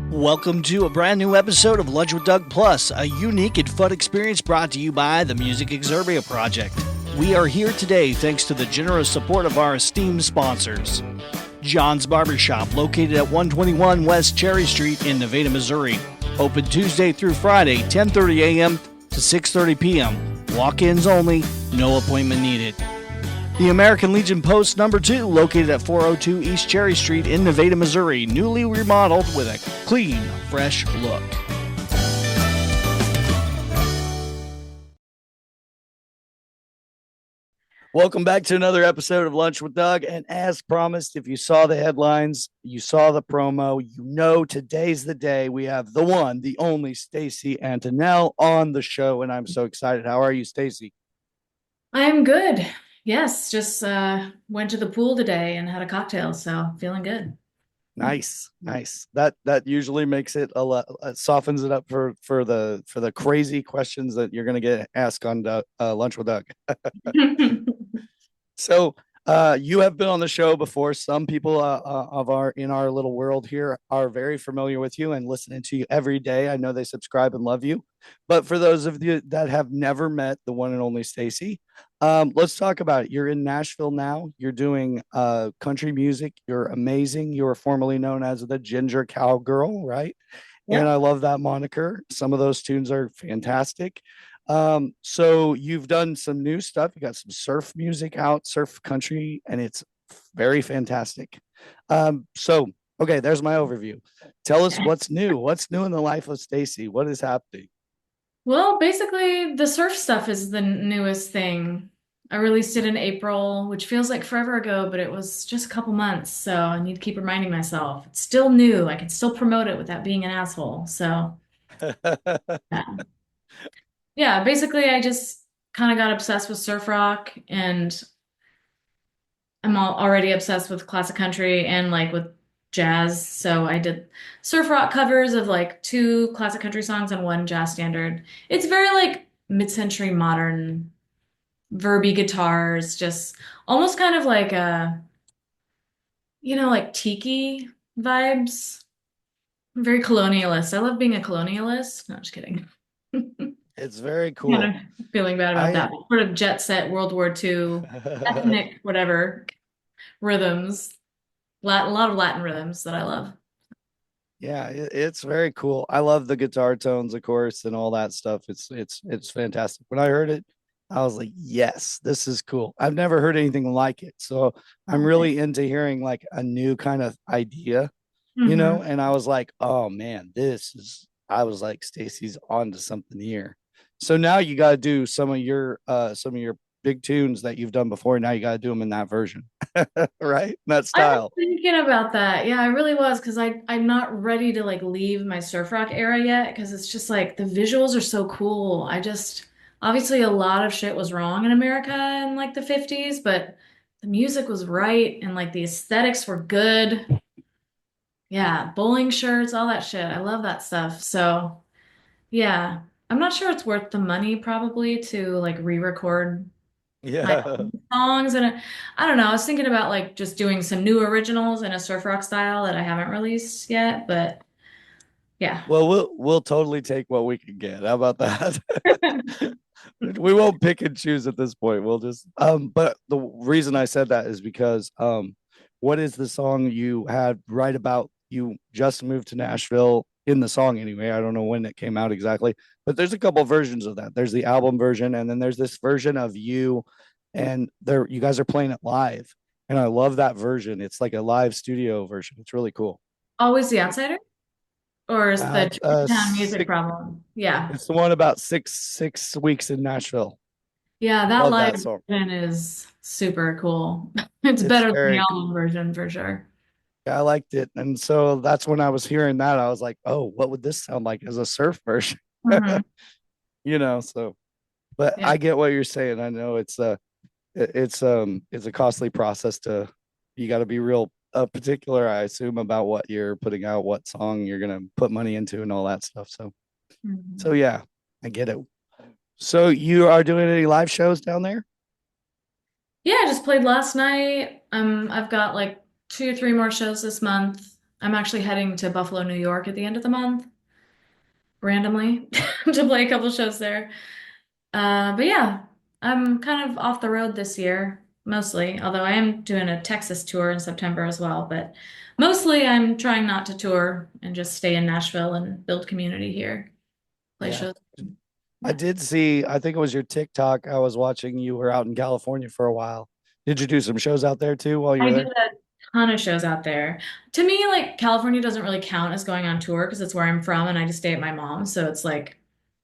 Welcome to a brand new episode of Lunch with Doug Plus, a unique and fun experience brought to you by the Music Exurbia Project. We are here today thanks to the generous support of our esteemed sponsors. John's Barbershop, located at 121 West Cherry Street in Nevada, Missouri. Open Tuesday through Friday, 10:30 a.m. to 6:30 p.m. Walk-ins only, no appointment needed. The American Legion Post number 2, located at 402 East Cherry Street in Nevada, Missouri, newly remodeled with a clean, fresh look. Welcome back to another episode of Lunch with Doug. And as promised, if you saw the headlines, you saw the promo, you know today's the day. We have the one, the only Stacy Antonel on the show, and I'm so excited. How are you, Stacy? I'm good. Yes, just went to the pool today and had a cocktail, so feeling good. Nice. That usually makes it a lot, softens it up for the crazy questions that you're gonna get asked on Lunch with Doug. So, you have been on the show before. Some people of our in our little world here are very familiar with you and listening to you every day. I know they subscribe and love you. But for those of you that have never met the one and only Stacy, let's talk about it. You're in Nashville now. You're doing country music. You're amazing. You were formerly known as the Ginger Cowgirl, right? And I Yep. love that moniker. Some of those tunes are fantastic. So you've done some new stuff. You got some surf music out, surf country, and it's very fantastic. So okay, there's my overview. Tell us what's new. What's new in the life of Stacy? What is happening? Well, basically, the surf stuff is the newest thing. I released it in April, which feels like forever ago, but it was just a couple months, so I need to keep reminding myself. It's still new. I can still promote it without being an asshole. So, yeah. Yeah, basically, I just kind of got obsessed with surf rock, and already obsessed with classic country and like with jazz. So I did surf rock covers of like two classic country songs and one jazz standard. It's very like mid-century modern, verby guitars, just almost kind of like like tiki vibes. I'm very colonialist. I love being a colonialist. No, I'm just kidding. It's very Kind cool. of feeling bad about I that. Sort of jet set World War II, ethnic, whatever rhythms. A lot of Latin rhythms that I love. yeah, it's very cool. I love the guitar tones, of course, and all that stuff. It's fantastic. When I heard it, I was like, yes, this is cool. I've never heard anything like it. So I'm Oh, thanks. really into hearing like a new kind of idea, Hmm. and I was like, oh man, I was like, Stacy's on to something here. So now you got to do some of your big tunes that you've done before. Now you got to do them in that version, right? That I was style. thinking about that. Yeah, I really was because I'm not ready to like leave my surf rock era yet because it's just like the visuals are so cool. I just obviously a lot of shit was wrong in America in like the 50s, but the music was right and like the aesthetics were good. Yeah, bowling shirts, all that shit. I love that stuff. So, yeah, I'm not sure it's worth the money probably to like re-record my Yeah. own songs and I don't know. I was thinking about like just doing some new originals in a surf rock style that I haven't released yet, but yeah. Well, we'll totally take what we can get. How about that? We won't pick and choose at this point. We'll just but the reason I said that is because what is the song you had right about you just moved to Nashville in the song anyway. I don't know when it came out exactly, but there's a couple versions of that. There's the album version and then there's this version of you and there you guys are playing it live. And I love that version. It's like a live studio version. It's really cool. Always the outsider? Or is the It's Town music problem? Yeah. it's the one about six weeks in Nashville. Yeah, that Love live that song. version is super cool. It's It's better than the very album version for sure. I liked it. And so that's when I was hearing that. I was like, oh, what would this sound like as a surf version? Hmm. So but Yeah. I get what you're saying. I know it's a costly process to you got to be real particular, I assume, about what you're putting out, what song you're gonna put money into and all that stuff. So Mhm. yeah, I get it. So you are doing any live shows down there? Yeah, I just played last night. I've got like two or three more shows this month. I'm actually heading to Buffalo, New York at the end of the month, randomly, to play a couple shows there. But yeah, I'm kind of off the road this year, mostly, although I am doing a Texas tour in September as well. But mostly I'm trying not to tour and just stay in Nashville and build community here, play Yeah. shows. I Yeah. did see, I think it was your TikTok. I was watching you were out in California for a while. Did you do some shows out there too while you I were did there? a ton of shows out there. To me, like California doesn't really count as going on tour because it's where I'm from and I just stay at my mom's. So it's like,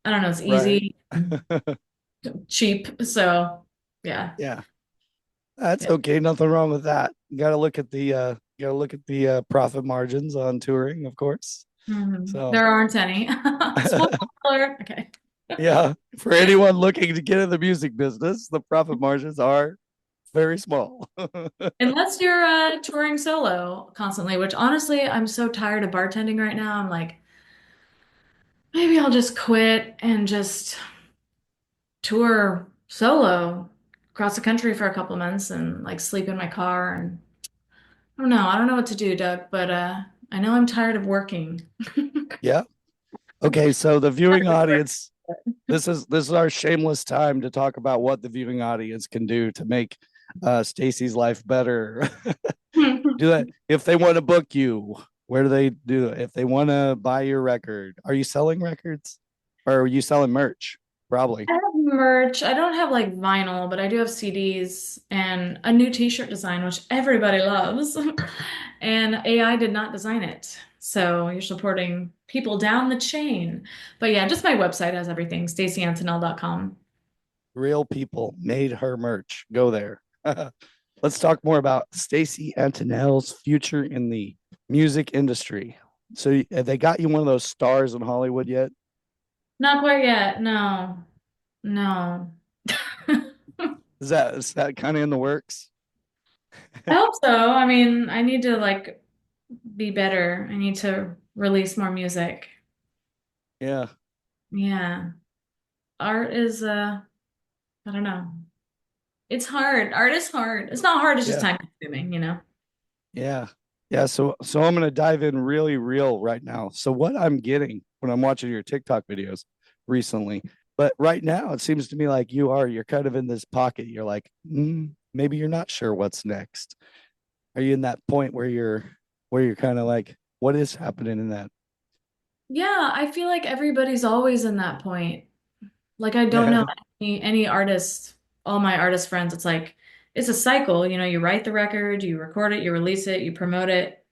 I don't know, it's Right. easy, cheap. So yeah. Yeah. That's Yeah. okay. Nothing wrong with that. You gotta look at the profit margins on touring, of course. So There aren't any. Spoiler alert. Okay. yeah, for anyone looking to get in the music business, the profit margins are very small. Unless you're touring solo constantly, which honestly, I'm so tired of bartending right now. I'm like, maybe I'll just quit and just tour solo across the country for a couple months and like sleep in my car. And I don't know. I don't know what to do, Doug, but I know I'm tired of working. Yeah. Okay, so the viewing audience, this is our shameless time to talk about what the viewing audience can do to make Stacy's life better. Do that if they want to book you. Where do they do it? If they want to buy your record, are you selling records or are you selling merch? Probably. I have merch. I don't have like vinyl, but I do have CDs and a new t-shirt design, which everybody loves. And AI did not design it. So you're supporting people down the chain. But yeah, just my website has everything, stacyantonel.com. Real people made her merch. Go there. Let's talk more about Stacy Antonel's future in the music industry. So have they got you one of those stars in Hollywood yet? Not quite yet. No, no. Is that kind of in the works? I hope so. I mean, I need to like be better. I need to release more music. Yeah. Yeah. Art is I don't know. It's hard. Art is hard. It's not hard, it's just Yeah. time consuming, you know? Yeah. Yeah. So I'm gonna dive in really real right now. So what I'm getting when I'm watching your TikTok videos recently, but right now it seems to me like you're kind of in this pocket. You're like, maybe you're not sure what's next. Are you in that point where you're kind of like, what is happening in that? Yeah, I feel like everybody's always in that point. Like I don't know Yeah. any artist, all my artist friends, it's like it's a cycle, you know, you write the record, you record it, you release it, you promote it.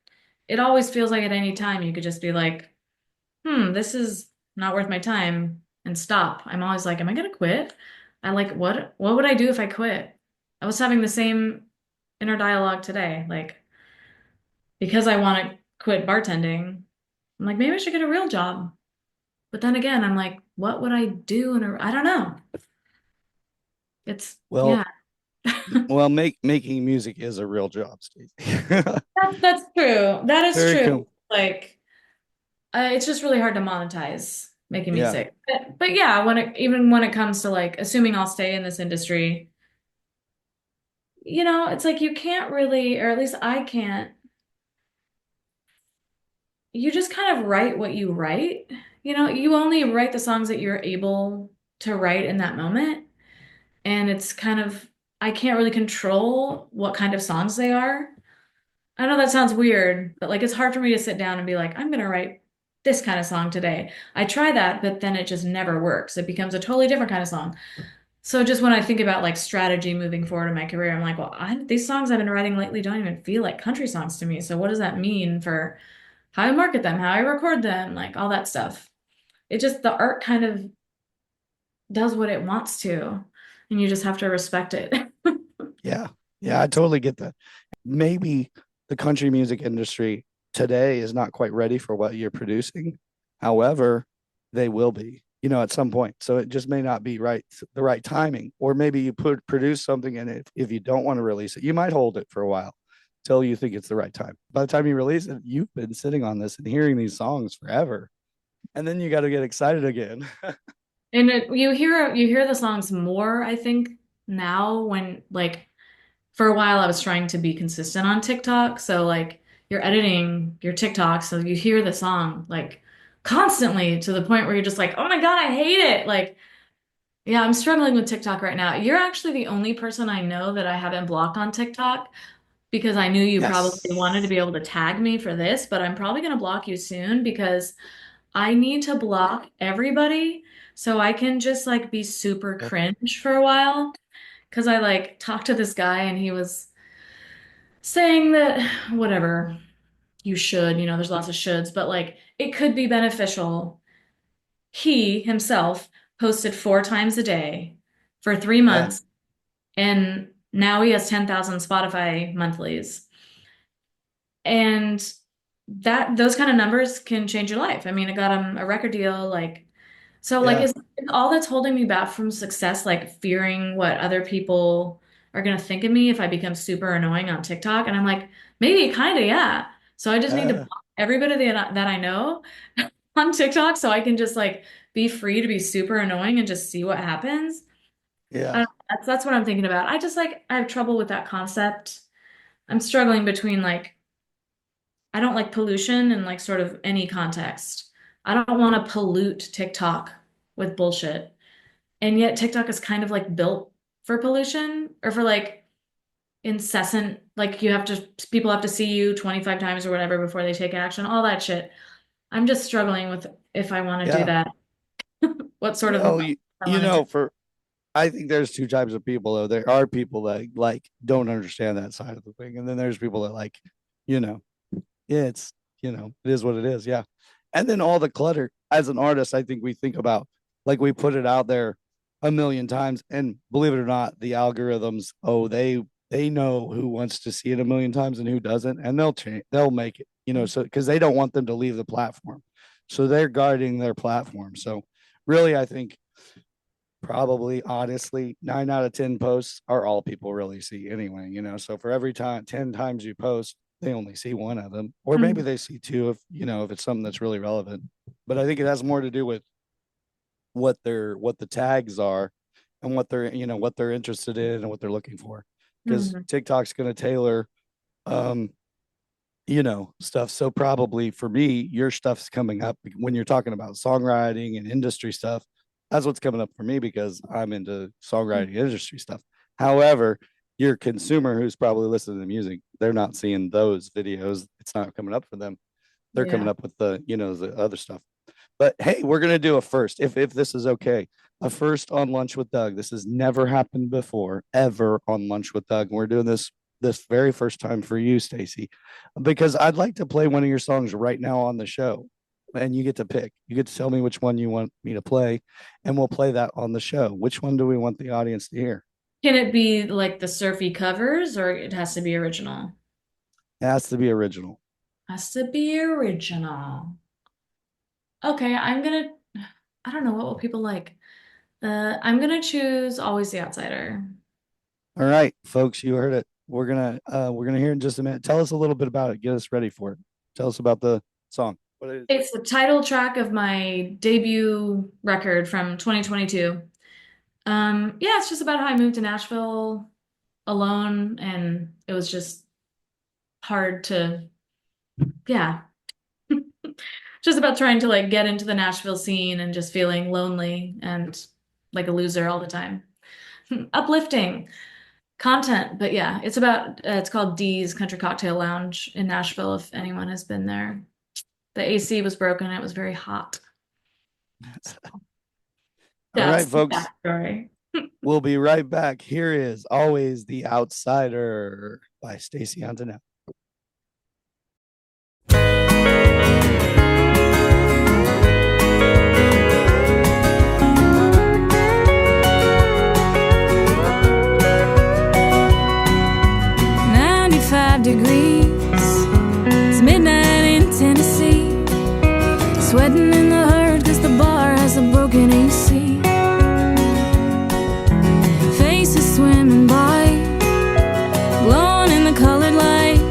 It always feels like at any time you could just be like, this is not worth my time and stop. I'm always like, am I gonna quit? I like what would I do if I quit? I was having the same inner dialogue today. Like, because I want to quit bartending, I'm like, maybe I should get a real job. But then again, I'm like, what would I do I don't know. It's Well, yeah. making music is a real job, Stacey. That's true. That is Very true. cool. Like, it's just really hard to monetize making Yeah. music. But yeah, even when it comes to like assuming I'll stay in this industry, it's like you can't really, or at least I can't. You just kind of write what you write. You only write the songs that you're able to write in that moment. And it's kind of, I can't really control what kind of songs they are. I know that sounds weird, but like it's hard for me to sit down and be like, I'm gonna write this kind of song today. I try that, but then it just never works. It becomes a totally different kind of song. So just when I think about like strategy moving forward in my career, I'm like, well, these songs I've been writing lately don't even feel like country songs to me. So what does that mean for how I market them, how I record them, like all that stuff? It just, the art kind of does what it wants to, and you just have to respect it. Yeah. Yeah, I totally get that. Maybe the country music industry today is not quite ready for what you're producing. However, they will be, at some point. So it just may not be the right timing. Or maybe you produce something and if you don't want to release it, you might hold it for a while till you think it's the right time. By the time you release it, you've been sitting on this and hearing these songs forever. And then you got to get excited again. And you hear the songs more, I think, now when like for a while I was trying to be consistent on TikTok. So like you're editing your TikTok, so you hear the song like constantly to the point where you're just like, oh my God, I hate it. Like, yeah, I'm struggling with TikTok right now. You're actually the only person I know that I haven't blocked on TikTok because I knew you probably wanted to Yes. be able to tag me for this, but I'm probably going to block you soon because I need to block everybody so I can just like be super Yep. cringe for a while. Because I like talked to this guy and he was saying that whatever, you should, there's lots of shoulds, but like it could be beneficial. He himself posted 4 times a day for three Yeah. months, and now he has 10,000 Spotify monthlies. And that those kind of numbers can change your life. I mean, it got him a record deal, like so like Yeah. is all that's holding me back from success, like fearing what other people are gonna think of me if I become super annoying on TikTok. And I'm like, maybe kind of, yeah. So I just need to Yeah. block everybody that I know on TikTok so I can just like be free to be super annoying and just see what happens. I Yeah. don't, that's what I'm thinking about. I just like I have trouble with that concept. I'm struggling between like I don't like pollution in like sort of any context. I don't want to pollute TikTok with bullshit. And yet TikTok is kind of like built for pollution or for like incessant, like people have to see you 25 times or whatever before they take action, all that shit. I'm just struggling with if I want to do Yeah. that, what sort of Well, I want to do. I think there's two types of people though. There are people that like don't understand that side of the thing, and then there's people that like, you know, yeah, it's it is what it is. Yeah. And then all the clutter as an artist, I think we think about like we put it out there a million times, and believe it or not, the algorithms, oh, they know who wants to see it a million times and who doesn't, and they'll make it, so because they don't want them to leave the platform. So they're guarding their platform. So really, I think probably honestly 9 out of 10 posts are all people really see anyway, so for every time 10 times you post, they only see one of them, or maybe Mhm. they see two if it's something that's really relevant. But I think it has more to do with what the tags are and what they're interested in and what they're looking for, because Mhm. TikTok's going to tailor um stuff. So probably for me, your stuff's coming up when you're talking about songwriting and industry stuff. That's what's coming up for me because I'm into songwriting industry stuff. However, your consumer who's probably listening to music, they're not seeing those videos. It's not coming up for them. They're coming Yeah. up with the other stuff. But hey, we're gonna do a first, if this is okay. A first on Lunch with Doug. This has never happened before, ever on Lunch with Doug. And we're doing this very first time for you, Stacy, because I'd like to play one of your songs right now on the show. And you get to pick. You get to tell me which one you want me to play, and we'll play that on the show. Which one do we want the audience to hear? Can it be like the surfy covers or it has to be original? It has to be original. Has to be original. Okay, I don't know, what will people like? I'm gonna choose Always the Outsider. All right, folks, you heard it. We're gonna hear in just a minute. Tell us a little bit about it. Get us ready for it. Tell us about the song. What is It's the title track of my debut record from 2022. Yeah, it's just about how I moved to Nashville alone and it was just hard to, yeah, just about trying to like get into the Nashville scene and just feeling lonely and like a loser all the time. Uplifting content, but yeah, it's called Dee's Country Cocktail Lounge in Nashville if anyone has been there. The AC was broken, it was very hot. So All right, that's the folks. backstory. We'll be right back. Here is Always the Outsider by Stacy Antonel. Degrees. It's midnight in Tennessee. Sweating in the herd cause the bar has a broken AC. Faces swimming by, glowing in the colored light.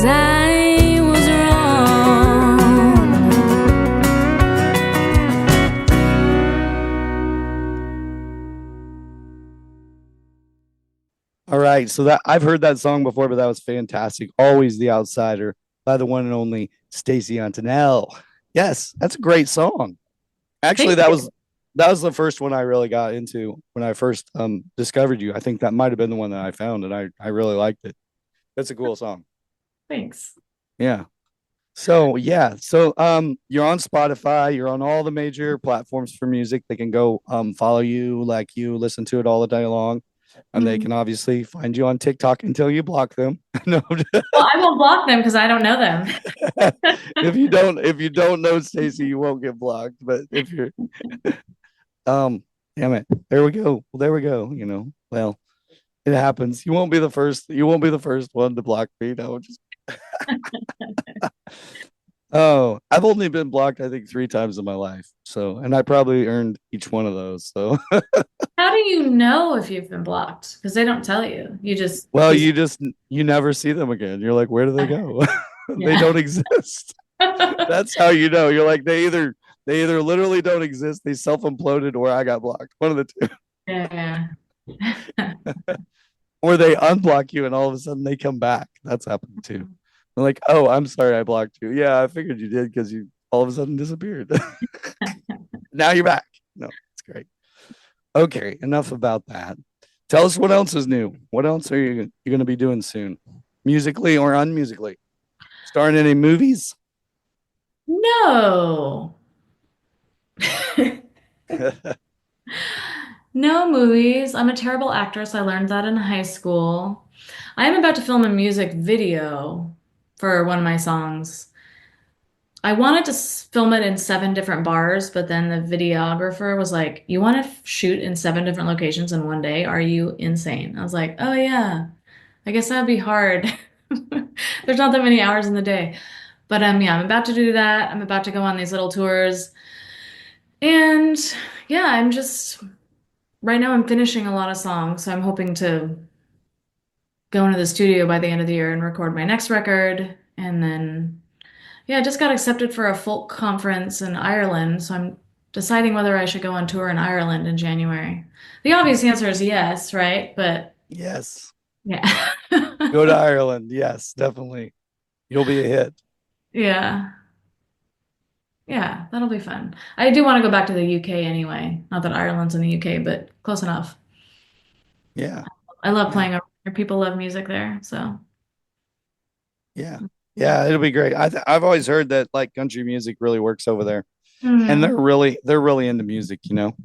'cause I was wrong. All right. So that I've heard that song before, but that was fantastic. Always the Outsider by the one and only Stacy Antonel. Yes, that's a great song. Actually, that was the first one I really got into when I first discovered you. I think that might have been the one that I found, and I really liked it. That's a cool song. Thanks. Yeah. So yeah, so you're on Spotify, you're on all the major platforms for music. They can go follow you, like you, listen to it all the day long. And they can obviously find you on TikTok until you block them. No, Well, I won't block them because I don't know them. if you don't know Stacy, you won't get blocked. But if you're damn it. There we go. Well, there we go. You know, well, it happens. You won't be the first one to block me. No, just oh, I've only been blocked, I think, 3 times in my life. So, and I probably earned each one of those. So, How do you know if you've been blocked? Because they don't tell you. You just well, you never see them again. You're like, where do they go? They Yeah. don't exist. That's how you know. You're like, they either literally don't exist, they self-imploded, or I got blocked. One of the two. Yeah. Or they unblock you and all of a sudden they come back. That's happened too. They're like, oh, I'm sorry I blocked you. Yeah, I figured you did because you all of a sudden disappeared. Now you're back. No, it's great. Okay, enough about that. Tell us what else is new. What else are you going to be doing soon? Musically or unmusically? Starring in any movies? No. No movies. I'm a terrible actress. I learned that in high school. I am about to film a music video for one of my songs. I wanted to film it in 7 different bars, but then the videographer was like, "You want to shoot in 7 different locations in one day? Are you insane?" I was like, "Oh yeah, I guess that'd be hard." There's not that many hours in the day. But yeah, I'm about to do that. I'm about to go on these little tours. And yeah, I'm just right now I'm finishing a lot of songs, so I'm hoping to go into the studio by the end of the year and record my next record. And then yeah, I just got accepted for a folk conference in Ireland, so I'm deciding whether I should go on tour in Ireland in January. The obvious answer is yes, right? But Yes. yeah. Go to Ireland. Yes, definitely. You'll be a hit. Yeah. Yeah, that'll be fun. I do want to go back to the UK anyway. Not that Ireland's in the UK, but close enough. Yeah. I love Yeah. playing over there. People love music there, so. Yeah. Yeah, it'll be great. I've always heard that like country music really works over there. And Mhm. they're really into music, you know.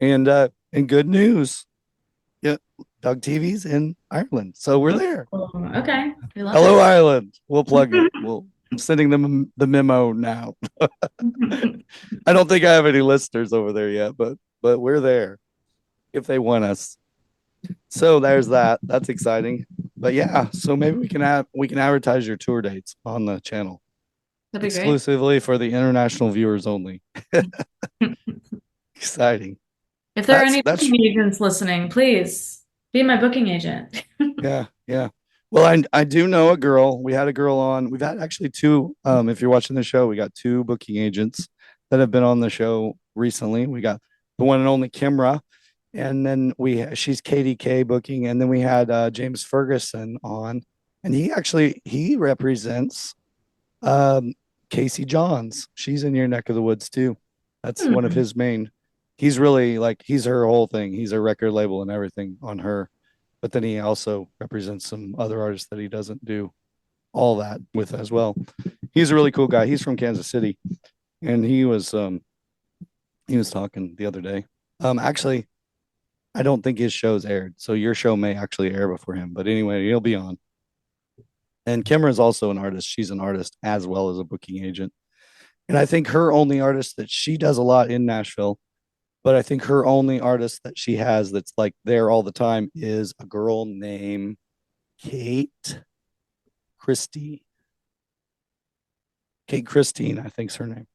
And good news. Yeah, Doug TV's in Ireland. So we're there. Oh, okay. We love Hello, Ireland. We'll plug it. I'm sending them the memo now. it. I don't think I have any listeners over there yet, but we're there if they want us. So there's that. That's exciting. But yeah, so maybe we can advertise your tour dates on the channel That'd be great. exclusively for the international viewers only. Exciting. If there are That's any booking agents listening, please be my booking agent. yeah, yeah. Well, I do know a girl. We had a girl on. We've had actually 2. If you're watching the show, we got 2 booking agents that have been on the show recently. We got the one and only Kimra, and then she's KDK booking, and then we had James Ferguson on, and he represents Casey Johns. She's in your neck of the woods too. That's one of his main. He's really like he's her whole thing. He's a record label and everything on her. But then he also represents some other artists that he doesn't do all that with as well. He's a really cool guy. He's from Kansas City, and he was talking the other day. Actually, I don't think his show's aired, so your show may actually air before him. But anyway, he'll be on. And Kimra is also an artist. She's an artist as well as a booking agent. And I think her only artist that she does a lot in Nashville, but I think her only artist that she has that's like there all the time is a girl named Kate Christine. Kate Christine, I think's her name.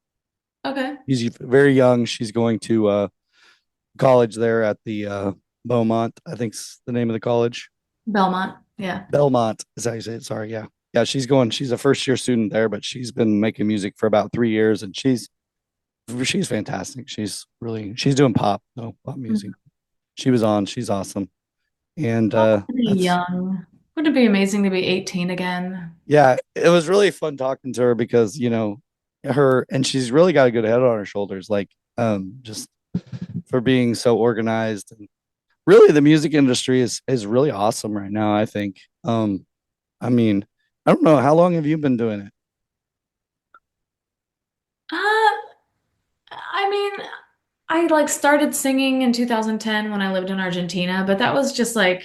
Okay. She's very young. She's going to college there at the Beaumont, I think's the name of the college. Belmont. Yeah. Belmont is how you say it. Sorry, yeah. Yeah, she's a first year student there, but she's been making music for about 3 years, and she's fantastic. She's doing pop music. She's awesome. And Pretty that's young. Wouldn't it be amazing to be 18 again? yeah, it was really fun talking to her because, her and she's really got a good head on her shoulders, like just for being so organized. And really the music industry is really awesome right now, I think. I mean, I don't know, how long have you been doing it? Uh, I mean, I like started singing in 2010 when I lived in Argentina, but that was just like,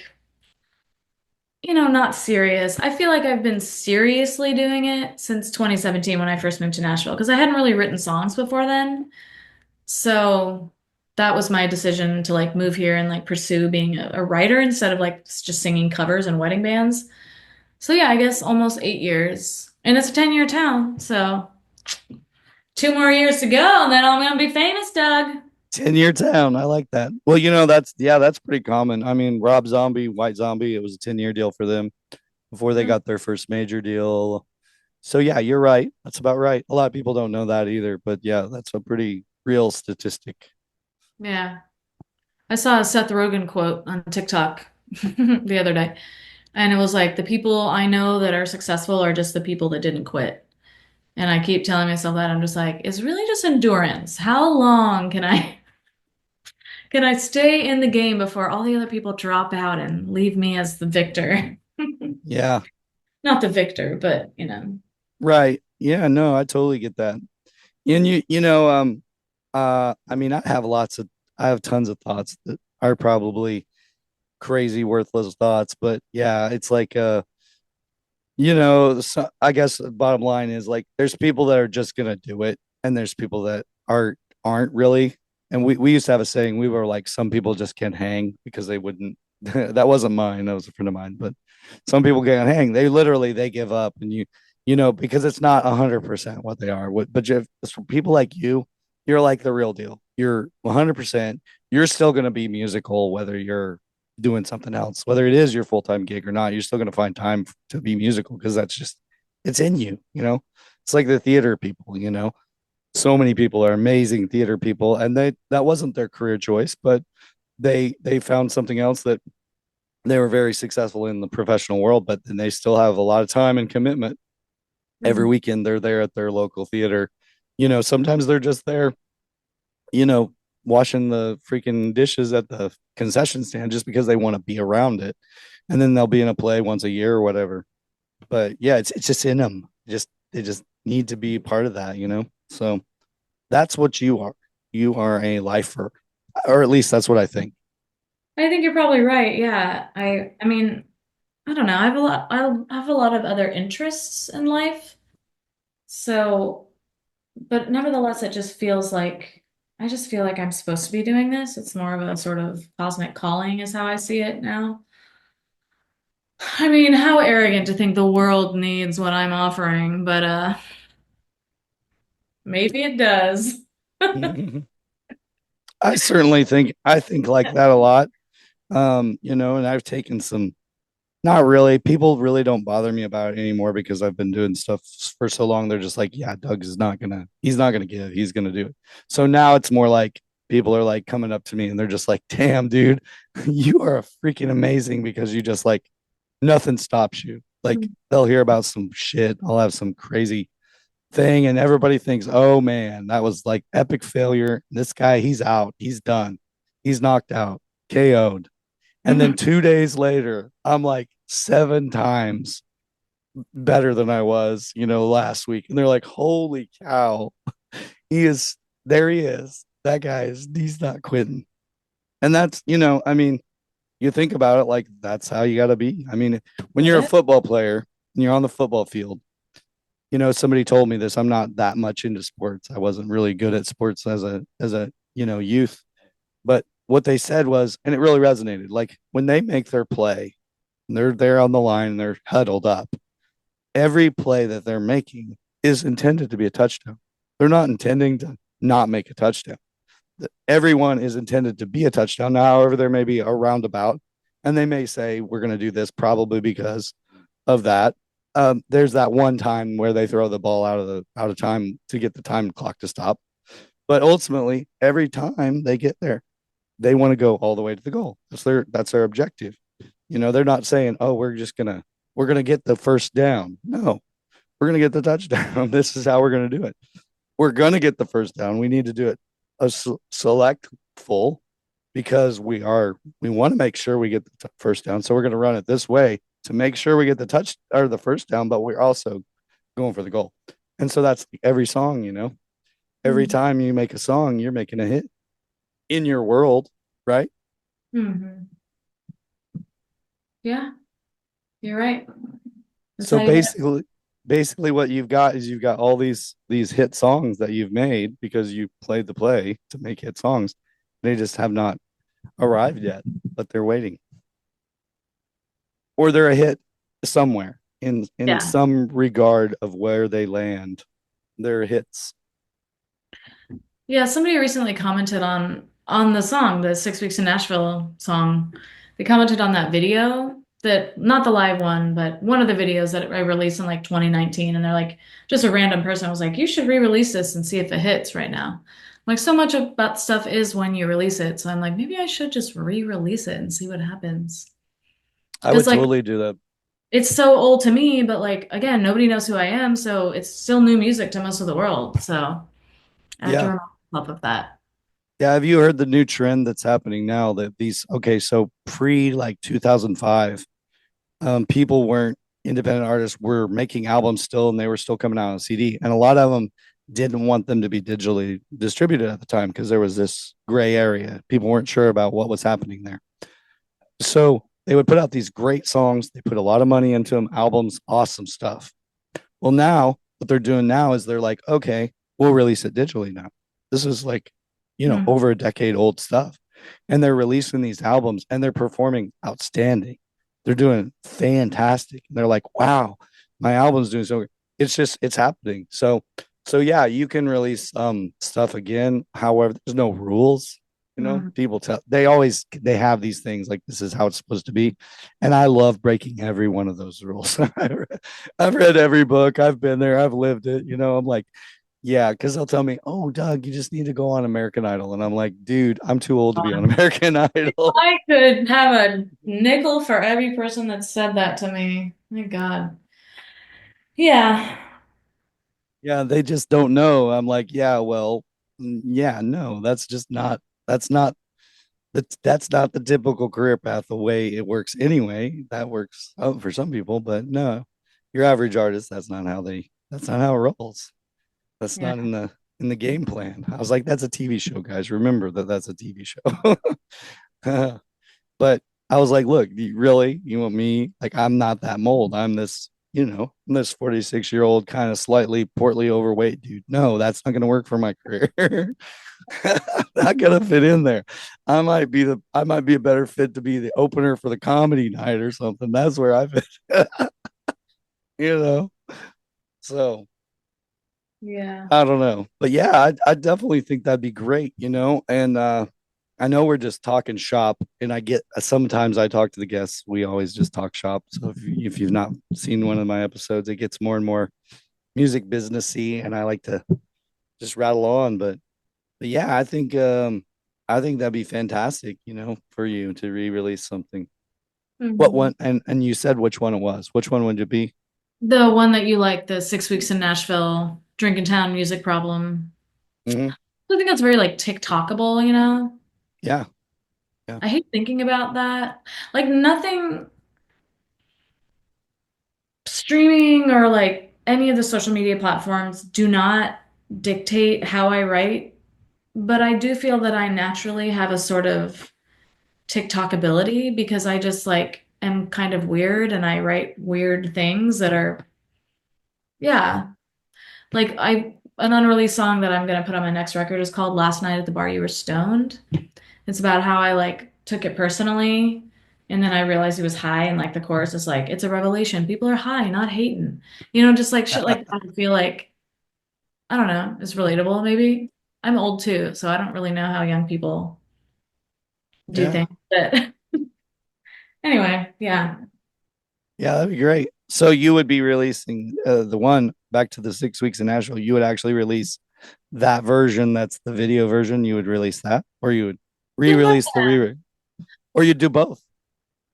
not serious. I feel like I've been seriously doing it since 2017 when I first moved to Nashville because I hadn't really written songs before then. So that was my decision to like move here and like pursue being a writer instead of like just singing covers and wedding bands. So yeah, I guess almost 8 years. And it's a 10-year town, so 2 more years to go, and then I'm gonna be famous, Doug. 10-year town. I like that. Well, that's pretty common. I mean, Rob Zombie, White Zombie, it was a 10-year deal for them before they got their first major deal. So yeah, you're right. That's about right. A lot of people don't know that either, but yeah, that's a pretty real statistic. Yeah. I saw a Seth Rogen quote on TikTok the other day, and it was like, the people I know that are successful are just the people that didn't quit. And I keep telling myself that I'm just like, it's really just endurance. How long can I stay in the game before all the other people drop out and leave me as the victor? Yeah, Not the victor, but right. Yeah, no, I totally get that. And I mean, I have tons of thoughts that are probably crazy, worthless thoughts, but yeah, it's like so I guess the bottom line is like there's people that are just gonna do it, and there's people that aren't really. And we used to have a saying, we were like, some people just can't hang because they wouldn't. That wasn't mine, that was a friend of mine, but some people can't hang. They give up, and because it's not 100% what they are. But people like you're like the real deal. You're 100%. You're still gonna be musical whether you're doing something else, whether it is your full-time gig or not. You're still going to find time to be musical because it's in you. It's like the theater people. So many people are amazing theater people, and that wasn't their career choice, but they found something else that they were very successful in the professional world, but then they still have a lot of time and commitment. Every weekend they're there at their local theater. Sometimes they're just there, you know, washing the freaking dishes at the concession stand just because they want to be around it. And then they'll be in a play once a year or whatever. But yeah, it's just in them. They just need to be part of that. So that's what you are. You are a lifer, or at least that's what I think. I think you're probably right. Yeah. I mean, I don't know. I have a lot of other interests in life. So, but nevertheless, it just feels like I just feel like I'm supposed to be doing this. It's more of a sort of cosmic calling is how I see it now. I mean, how arrogant to think the world needs what I'm offering, but maybe it does. I think like that a lot. And I've taken some. Not really. People really don't bother me about it anymore because I've been doing stuff for so long. They're just like, yeah, he's not gonna give, he's gonna do it. So now it's more like people are like coming up to me and they're just like, damn, dude, you are freaking amazing because you just like nothing stops you. Like they'll hear about some shit. I'll have some crazy thing and everybody thinks, oh man, that was like epic failure. This guy, he's out, he's done, he's knocked out, KO'd. And then 2 days later, I'm like 7 times better than I was, last week. And they're like, holy cow, there he is. That guy he's not quitting. And I mean, you think about it like that's how you got to be. I mean, when you're a football player and you're on the football field, somebody told me this. I'm not that much into sports. I wasn't really good at sports as a youth. But what they said was, and it really resonated, like when they make their play, and they're there on the line, and they're huddled up, every play that they're making is intended to be a touchdown. They're not intending to not make a touchdown. Everyone is intended to be a touchdown. Now, however, there may be a roundabout, and they may say, we're going to do this probably because of that. There's that one time where they throw the ball out of time to get the time clock to stop. But ultimately, every time they get there, they want to go all the way to the goal. That's their objective. They're not saying, "Oh, we're gonna get the first down." No, we're gonna get the touchdown. This is how we're gonna do it. We're gonna get the first down. We need to do it a select full because we want to make sure we get the first down. So we're gonna run it this way to make sure we get the touch or the first down, but we're also going for the goal. And so that's every song. Every Mhm. time you make a song, you're making a hit in your world, right? Mhm. Yeah, you're right. That's So how you get basically what you've got is you've got all these hit songs that you've made because you played the play to make hit songs. They just have not arrived yet, but they're waiting. Or they're a hit somewhere in Yeah. some regard of where they land. They're hits. Yeah, somebody recently commented on the song, the 6 Weeks in Nashville song. They commented on that video that not the live one, but one of the videos that I released in like 2019. And they're like, just a random person was like, you should re-release this and see if it hits right now. Like so much about stuff is when you release it. So I'm like, maybe I should just re-release it and see what happens. I Because would like totally do that. it's so old to me, but like again, nobody knows who I am, so it's still new music to most of the world. So I have to Yeah. remind myself of that. Yeah. Have you heard the new trend that's happening now that okay, so pre like 2005, people weren't independent artists were making albums still and they were still coming out on CD. And a lot of them didn't want them to be digitally distributed at the time because there was this gray area. People weren't sure about what was happening there. So they would put out these great songs. They put a lot of money into them, albums, awesome stuff. Well, now what they're doing now is they're like, okay, we'll release it digitally now. This is like, Hmm. over a decade old stuff. And they're releasing these albums and they're performing outstanding. They're doing fantastic. And they're like, wow, my album's doing so good. It's happening. So yeah, you can release stuff again. However, there's no rules. Hmm. People they have these things like this is how it's supposed to be. And I love breaking every one of those rules. I've read every book. I've been there. I've lived it. I'm like, yeah, because they'll tell me, "Oh, Doug, you just need to go on American Idol," and I'm like, "Dude, I'm too old to be on American Idol." I could have a nickel for every person that said that to me. My God. Yeah. Yeah, they just don't know. I'm like, yeah, well, yeah, no, that's just not. That's not the typical career path the way it works anyway. That works for some people, but no, your average artist, that's not how it rolls. That's Yeah. not in the game plan. I was like, that's a TV show, guys. Remember that that's a TV show. But I was like, look, you want me? Like, I'm not that mold. I'm this 46-year-old, kind of slightly portly overweight dude. No, that's not going to work for my career. Not going to fit in there. I might be a better fit to be the opener for the comedy night or something. That's where I fit, you know? So Yeah. I don't know, but yeah, I definitely think that'd be great, and I know we're just talking shop, and sometimes I talk to the guests. We always just talk shop. So if you've not seen one of my episodes, it gets more and more music businessy, and I like to just rattle on. But yeah, I think that'd be fantastic, for you to re-release something. What Hmm. one? And you said which one it was. Which one would it be? The one that you like, the 6 Weeks in Nashville, Drinking Town Music Problem. Hmm. I think that's very like TikTokable, you know? Yeah, yeah. I hate thinking about that. Like nothing streaming or like any of the social media platforms do not dictate how I write, but I do feel that I naturally have a sort of TikTok ability because I just like am kind of weird and I write weird things that are, yeah. Like an unreleased song that I'm gonna put on my next record is called Last Night at the Bar You Were Stoned. It's about how I like took it personally and then I realized he was high and like the chorus is like, it's a revelation. People are high, not hating. Just like shit like that. I feel like, I don't know, it's relatable maybe. I'm old too, so I don't really know how young people do Yeah. things. But anyway, yeah. Yeah, that'd be great. So you would be releasing the one back to the 6 weeks in Nashville. You would actually release that version. That's the video version. You would release that, or you would Yeah, re-release the re, or you'd do both.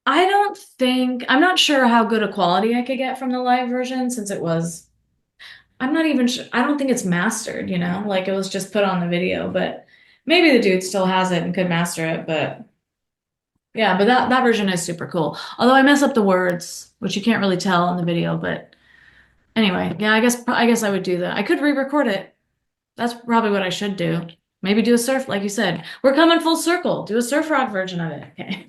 I'm not sure how good a quality I could get from the live version since I'm not even sure, I don't think it's mastered, like it was just put on the video, but maybe the dude still has it and could master it, but yeah, but that version is super cool. Although I mess up the words, which you can't really tell in the video, but anyway, yeah, I guess I would do that. I could re-record it. That's probably what I should do. Maybe do a surf, like you said. We're coming full circle. Do a surf rock version of it. Okay.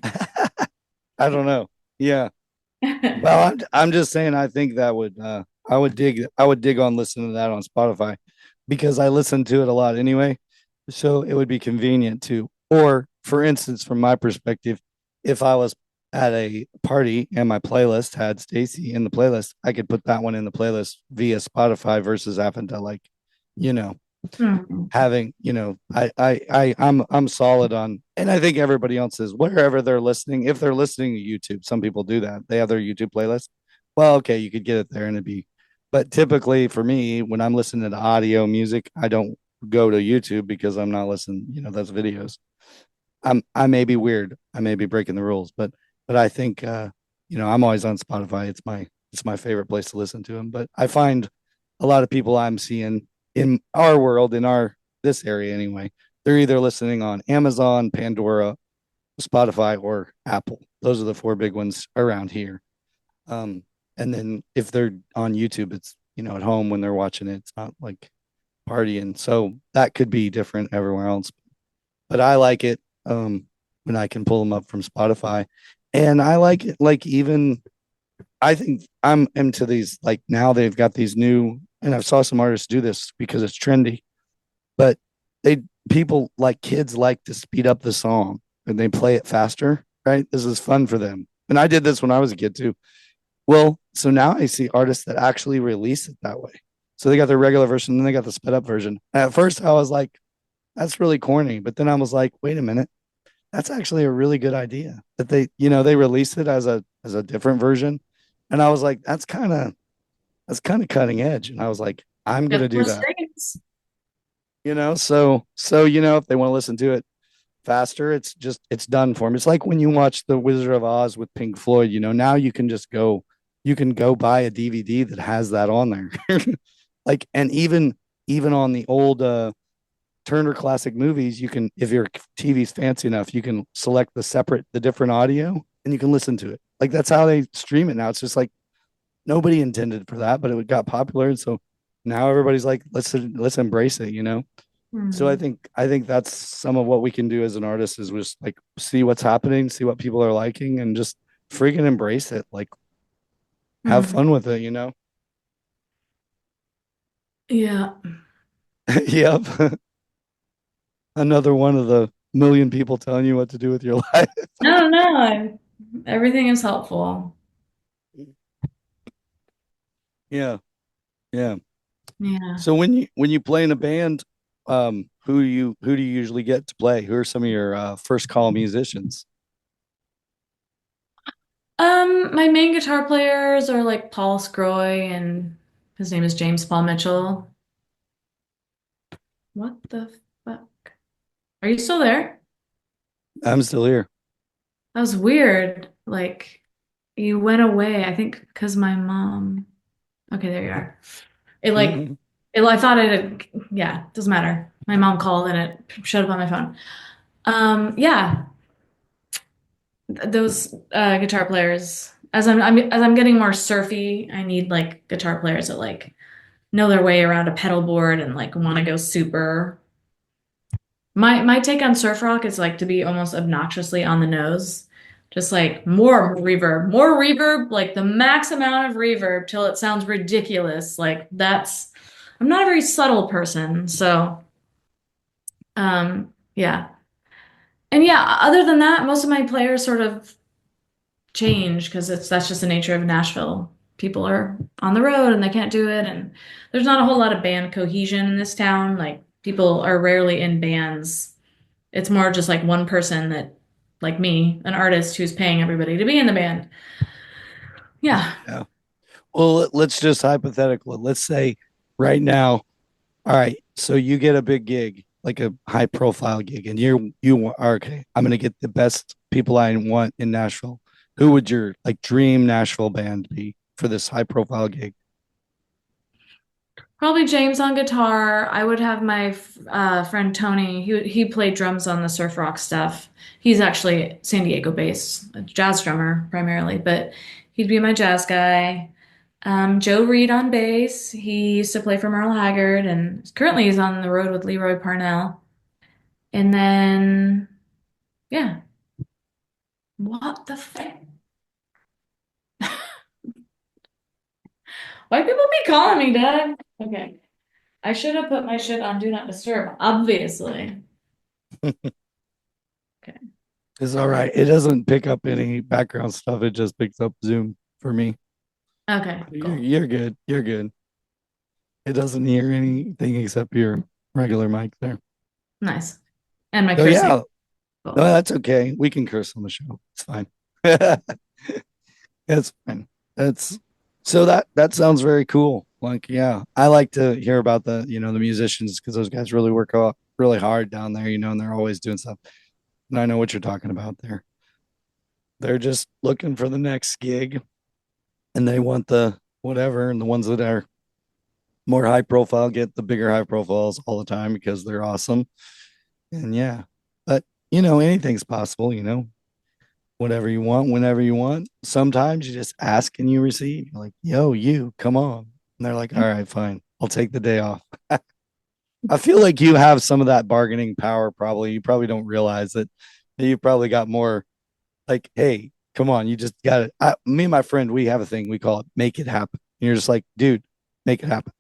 I don't know. Yeah. Well, I'm just saying. I think that would I would dig on listening to that on Spotify because I listen to it a lot anyway. So it would be convenient to, or for instance, from my perspective, if I was at a party and my playlist had Stacy in the playlist, I could put that one in the playlist via Spotify versus having to like, you know, Mhm. having, I'm solid on, and I think everybody else is wherever they're listening. If they're listening to YouTube, some people do that. They have their YouTube playlist. Well, okay, you could get it there and it'd be, but typically for me, when I'm listening to audio music, I don't go to YouTube because I'm not listening, those videos. I may be weird. I may be breaking the rules, but I think I'm always on Spotify. It's my favorite place to listen to them. But I find a lot of people I'm seeing in our world, in our this area anyway, they're either listening on Amazon, Pandora, Spotify, or Apple. Those are the four big ones around here. And then if they're on YouTube, it's at home when they're watching it. It's not like partying. So that could be different everywhere else. But I like it when I can pull them up from Spotify. And I like it like even I think I'm into these like now they've got these new and I've saw some artists do this because it's trendy, but they people like kids like to speed up the song and they play it faster, right? This is fun for them. And I did this when I was a kid too. Well, so now I see artists that actually release it that way. So they got their regular version, and then they got the sped up version. And at first I was like, that's really corny. But then I was like, wait a minute, that's actually a really good idea that they released it as a different version. And I was like, that's kind of cutting edge. And I was like, I'm gonna If do we're that. States. So if they want to listen to it faster, it's done for them. It's like when you watch The Wizard of Oz with Pink Floyd, now you can go buy a DVD that has that on there. Like, and even on the old Turner Classic Movies, you can, if your TV's fancy enough, you can select the different audio and you can listen to it. Like that's how they stream it now. It's just like nobody intended for that, but it got popular. And so now everybody's like, let's embrace it. So I Hmm. think that's some of what we can do as an artist is just like see what's happening, see what people are liking, and just freaking embrace it. Like have Hmm. fun with it. Yeah. Yep. Another one of the million people telling you what to do with your life. No, no, everything is helpful. Yeah. Yeah. Yeah. So when you play in a band, who do you usually get to play? Who are some of your first call musicians? My main guitar players are like Paul Scroy and his name is James Paul Mitchell. What the fuck? Are you still there? I'm still here. That was weird. Like you went away, I think because my mom. Okay, there you are. It like Mhm. I thought it had, yeah, doesn't matter. My mom called and it showed up on my phone. Yeah, those guitar players. As I'm getting more surfy, I need like guitar players that like know their way around a pedal board and like want to go super. My take on surf rock is like to be almost obnoxiously on the nose. Just like more reverb, like the max amount of reverb till it sounds ridiculous. Like I'm not a very subtle person, so yeah. And yeah, other than that, most of my players sort of change because that's just the nature of Nashville. People are on the road and they can't do it, and there's not a whole lot of band cohesion in this town. Like people are rarely in bands. It's more just like one person that, like me, an artist who's paying everybody to be in the band. Yeah. Yeah. Well, let's just hypothetical. Let's say right now, all right, so you get a big gig, like a high profile gig, and are okay. I'm gonna get the best people I want in Nashville. Who would your like dream Nashville band be for this high profile gig? Probably James on guitar. I would have my friend Tony. He played drums on the surf rock stuff. He's actually San Diego based, a jazz drummer primarily, but he'd be my jazz guy. Joe Reed on bass. He used to play for Merle Haggard, and currently he's on the road with Leroy Parnell. And then, yeah, what the fuck? Why people be calling me, Doug? Okay. I should have put my shit on Do Not Disturb, obviously. Okay. It's all right. It doesn't pick up any background stuff. It just picks up Zoom for me. Okay, cool. You're good. You're good. It doesn't hear anything except your regular mic there. Nice. And my Oh cursing. yeah. Cool. No, that's okay. We can curse on the show. It's fine. That's fine. That's so that sounds very cool. Like, yeah, I like to hear about the musicians because those guys really work out really hard down there, and they're always doing stuff. And I know what you're talking about there. They're just looking for the next gig and they want the whatever, and the ones that are more high profile get the bigger high profiles all the time because they're awesome. And yeah, but anything's possible, whatever you want, whenever you want. Sometimes you just ask and you receive. You're like, yo, you come on. And they're like, all right, fine. I'll take the day off. I feel like you have some of that bargaining power. Probably. You probably don't realize that you probably got more like, hey, come on. You just got it. Me and my friend, we have a thing. We call it make it happen. And you're just like, dude, make it happen.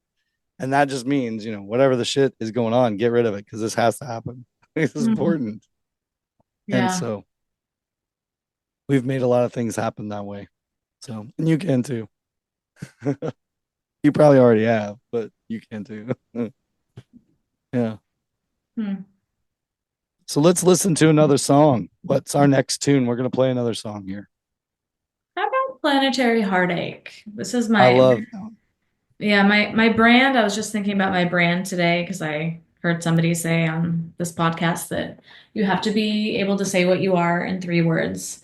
And that just means, whatever the shit is going on, get rid of it because this has to happen. This is important. Yeah. And so we've made a lot of things happen that way. So, and you can too. You probably already have, but you can too. Yeah. So let's listen to another song. What's our next tune? We're going to play another song here. How about Planetary Heartache? This is I my love yeah, my brand. I was just thinking about my brand today because I heard somebody say on this podcast that you have to be able to say what you are in 3 words.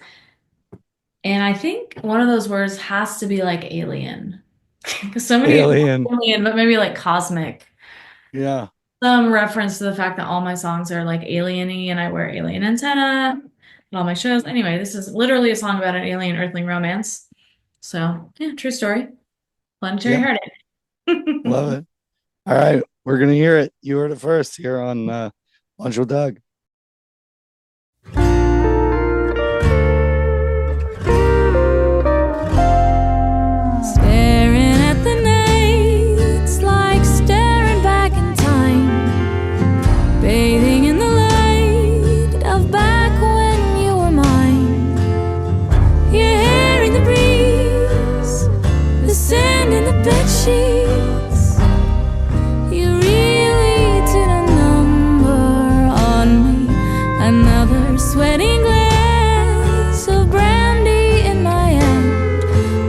And I think one of those words has to be like alien. Because so many Alien. but maybe like cosmic. Yeah. Some reference to the fact that all my songs are like alien-y and I wear alien antenna in all my shows. Anyway, this is literally a song about an alien earthling romance. So, yeah, true story. Planetary Heartache. Love it. All right. We're going to hear it. You heard it first here on Lunch with Doug. Staring at the nights like staring back in time, bathing in the light of back when you were mine. You're hearing the breeze, the sand in the bed sheets. You really did a number on me. Another sweating glass of brandy in my hand.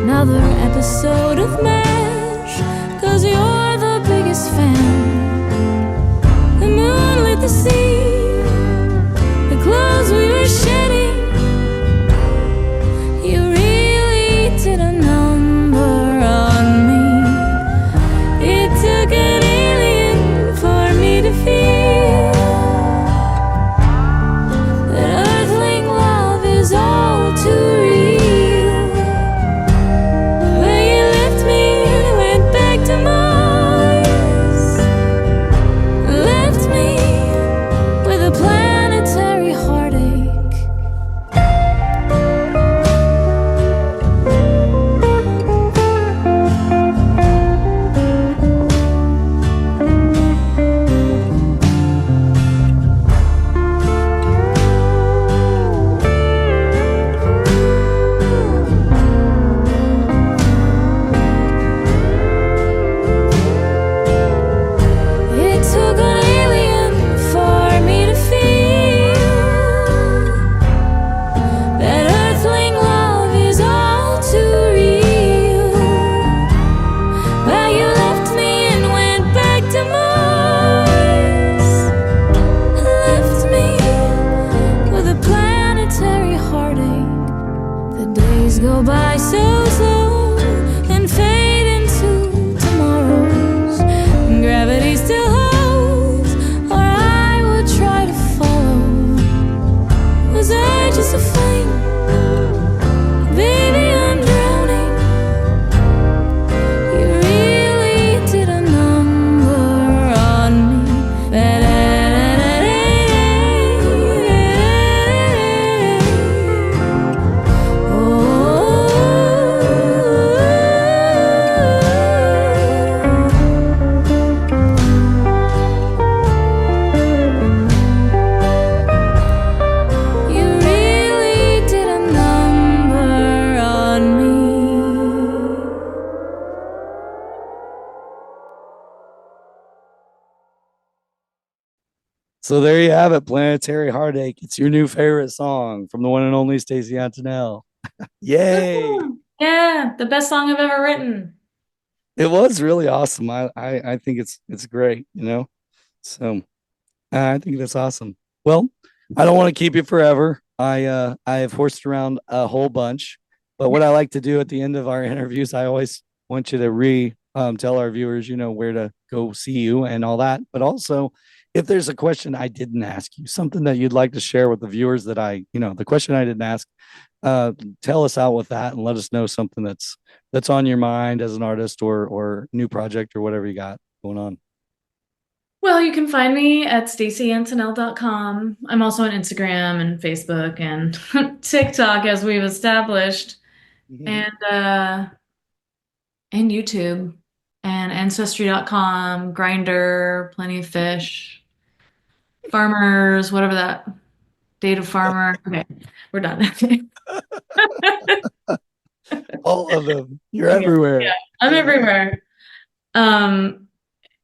Another episode of MASH, 'cause you're the biggest fan. The moon lit the sea, the clothes we were shedding. You really did a number on me. It took an alien for me to feel that earthling love is all too real. Will you lift me So there you have it, Planetary Heartache. It's your new favorite song from the one and only Stacy Antonel. Yay. Yeah, the best song I've ever written. It was really awesome. I think it's great, you know. So I think that's awesome. Well, I don't want to keep you forever. I have horsed around a whole bunch, but what I like to do at the end of our interviews, I always want you to tell our viewers, you know, where to go see you and all that. But also, if there's a question I didn't ask you, something that you'd like to share with the viewers that the question I didn't ask, tell us out with that and let us know something that's on your mind as an artist or new project or whatever you got going on. Well, you can find me at stacyantonel.com. I'm also on Instagram and Facebook and TikTok, as we've established, and YouTube and ancestry.com, Grinder, Plenty of Fish, Farmers, whatever that Date of Farmer. Okay, we're done. All of them. You're Okay. everywhere. Yeah, I'm everywhere.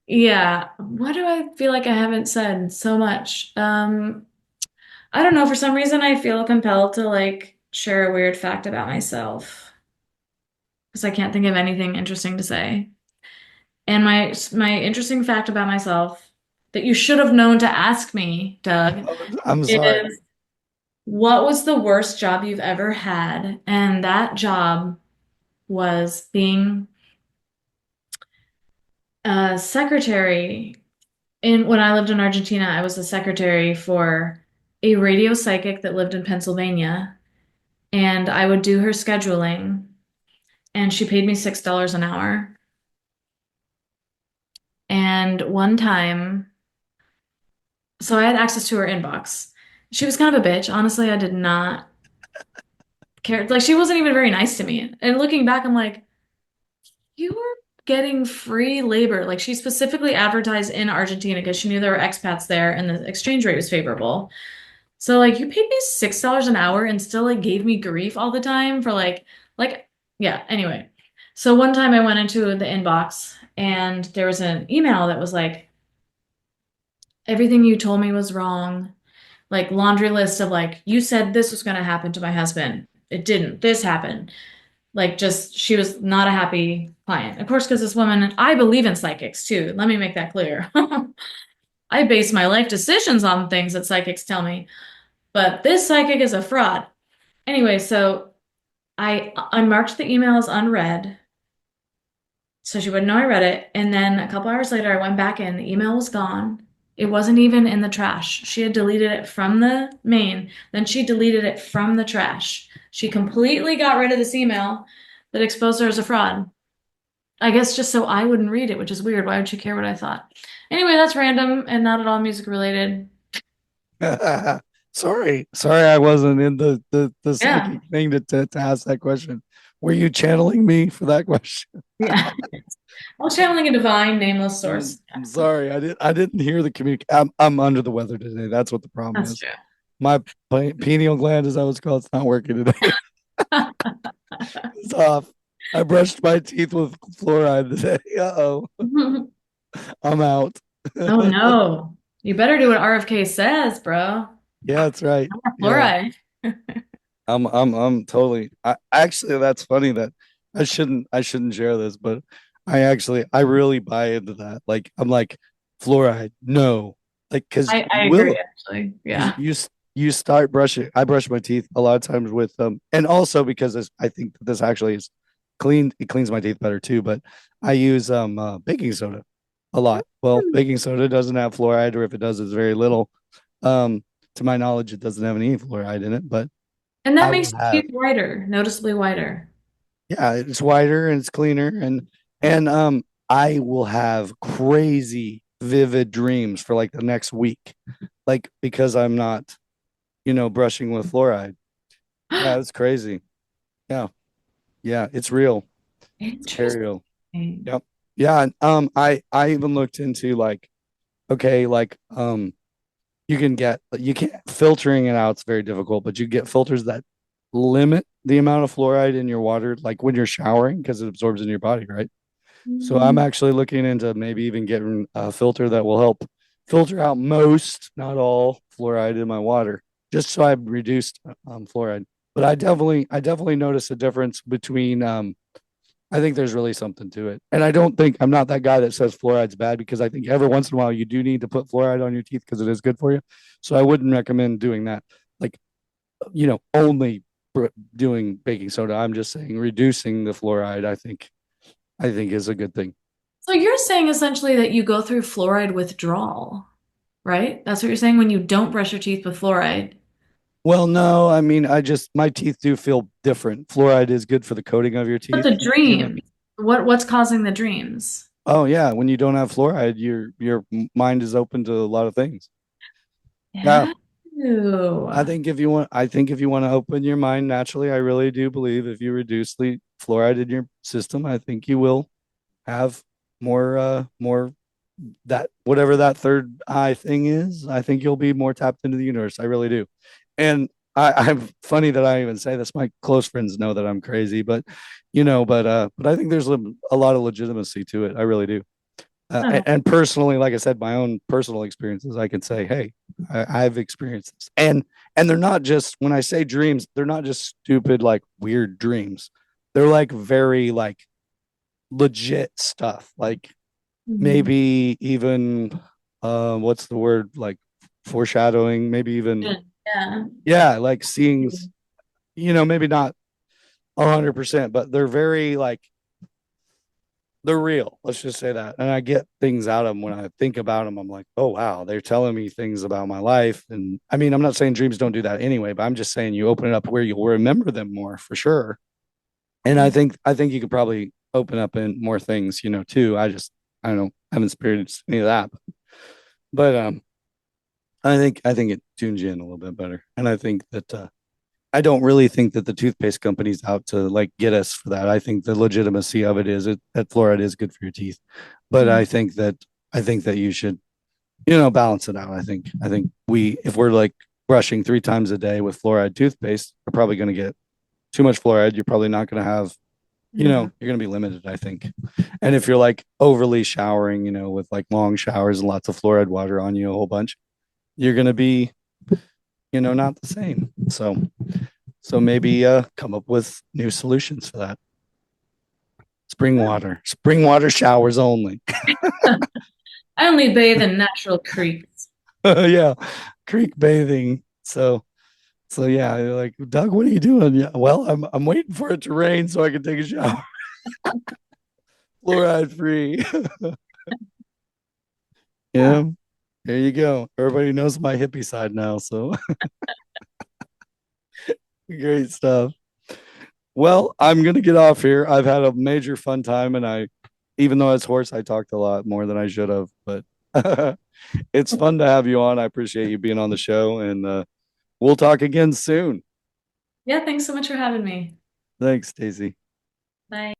Yeah. What do I feel like I haven't said so much? I don't know. For some reason, I feel compelled to like share a weird fact about myself because I can't think of anything interesting to say. And my interesting fact about myself that you should have known to ask me, Doug, I'm sorry. is what was the worst job you've ever had? And that job was being a secretary. When I lived in Argentina, I was a secretary for a radio psychic that lived in Pennsylvania, and I would do her scheduling, and she paid me $6 an hour. And one time, so I had access to her inbox. She was kind of a bitch. Honestly, I did not care. Like, she wasn't even very nice to me. And looking back, I'm like, you were getting free labor. Like, she specifically advertised in Argentina because she knew there were expats there and the exchange rate was favorable. So like you paid me $6 an hour and still like gave me grief all the time for yeah, anyway. So one time I went into the inbox and there was an email that was like, everything you told me was wrong. Like laundry list of like, you said this was gonna happen to my husband. It didn't. This happened. Like just she was not a happy client. Of course, because this woman, I believe in psychics too. Let me make that clear. I base my life decisions on things that psychics tell me. But this psychic is a fraud. Anyway, so I marked the email as unread, so she wouldn't know I read it. And then a couple hours later, I went back in. The email was gone. It wasn't even in the trash. She had deleted it from the main. Then she deleted it from the trash. She completely got rid of this email that exposed her as a fraud. I guess just so I wouldn't read it, which is weird. Why would she care what I thought? Anyway, that's random and not at all music related. Sorry, I wasn't in the Yeah. psychic thing to ask that question. Were you channeling me for that question? Yeah. I was channeling a divine nameless source. I'm sorry, I didn't hear the communication. I'm under the weather today. That's what the problem That's is. true. My pineal gland, as I was called, it's not working today. It's off. I brushed my teeth with fluoride today. Uh-oh. I'm out. Oh no. You better do what RFK says, bro. Yeah, that's right. Fluoride. I'm totally. Actually, that's funny that I shouldn't share this, but I really buy into that. Like I'm like fluoride, no, like because I agree, actually. Yeah. You start brushing. I brush my teeth a lot of times with and also because I think that this actually is clean. It cleans my teeth better too. But I use baking soda a lot. Well, baking soda doesn't have fluoride, or if it does, it's very little. To my knowledge, it doesn't have any fluoride in it, but And that I makes will your have teeth whiter, noticeably whiter. yeah, it's wider and it's cleaner and I will have crazy vivid dreams for like the next week. Like because I'm not, brushing with fluoride. Yeah, it's crazy. Yeah. Yeah, it's real. It's very real. Interesting. Yep. Yeah, and I even looked into like okay, like you can't filtering it out, it's very difficult, but you get filters that limit the amount of fluoride in your water, like when you're showering, because it absorbs in your body, right? So I'm actually looking into maybe even getting a filter that will help filter out most, not all, fluoride in my water, just so I've reduced fluoride. But I definitely notice a difference between. I think there's really something to it, and I don't think I'm not that guy that says fluoride's bad, because I think every once in a while you do need to put fluoride on your teeth because it is good for you. So I wouldn't recommend doing that. Like, only doing baking soda. I'm just saying reducing the fluoride. I think is a good thing. So you're saying essentially that you go through fluoride withdrawal, right? That's what you're saying when you don't brush your teeth with fluoride. Well, no, I mean, my teeth do feel different. Fluoride is good for the coating of your But teeth. the dreams, what's causing the dreams? Oh yeah, when you don't have fluoride, your mind is open to a lot of things. Yeah, Yeah. Ew. I think if you want to open your mind naturally, I really do believe if you reduce the fluoride in your system, I think you will have more that whatever that third eye thing is. I think you'll be more tapped into the universe. I really do. And I'm funny that I even say this. My close friends know that I'm crazy, but I think there's a lot of legitimacy to it. I really do. Oh. And personally, like I said, my own personal experiences, I can say, hey, I've experienced this. And they're not just, when I say dreams, they're not just stupid, like weird dreams. They're like very like legit stuff. Like Mhm. maybe even what's the word? Like foreshadowing, maybe even, Yeah. yeah, like seeing, maybe not 100%, but they're very like they're real. Let's just say that. And I get things out of them when I think about them. I'm like, oh, wow, they're telling me things about my life. And I mean, I'm not saying dreams don't do that anyway, but I'm just saying you open it up where you'll remember them more for sure. And I think you could probably open up in more things, too. I don't know, I haven't experienced any of that. But I think it tunes you in a little bit better. And I think that I don't really think that the toothpaste company's out to like get us for that. I think the legitimacy of it is that fluoride is good for your teeth, but Mhm. I think that you should balance it out. I think if we're like brushing 3 times a day with fluoride toothpaste, we're probably going to get too much fluoride. You're probably not going to have Yeah. you're going to be limited. I think, and if you're like overly showering, with like long showers and lots of fluoride water on you a whole bunch, you're going to be not the same. So maybe come up with new solutions for that. Spring water showers only. I only bathe in natural creeks. Yeah, creek bathing. So yeah, you're like, Doug, what are you doing? Yeah, well, I'm waiting for it to rain so I can take a shower. Fluoride free. Huh. Yeah, there you go. Everybody knows my hippie side now, so great stuff. Well, I'm gonna get off here. I've had a major fun time, and even though it's hoarse, I talked a lot more than I should have, but it's fun to have you on. I appreciate you being on the show, and we'll talk again soon. Yeah, thanks so much for having me. Thanks, Stacy. Bye.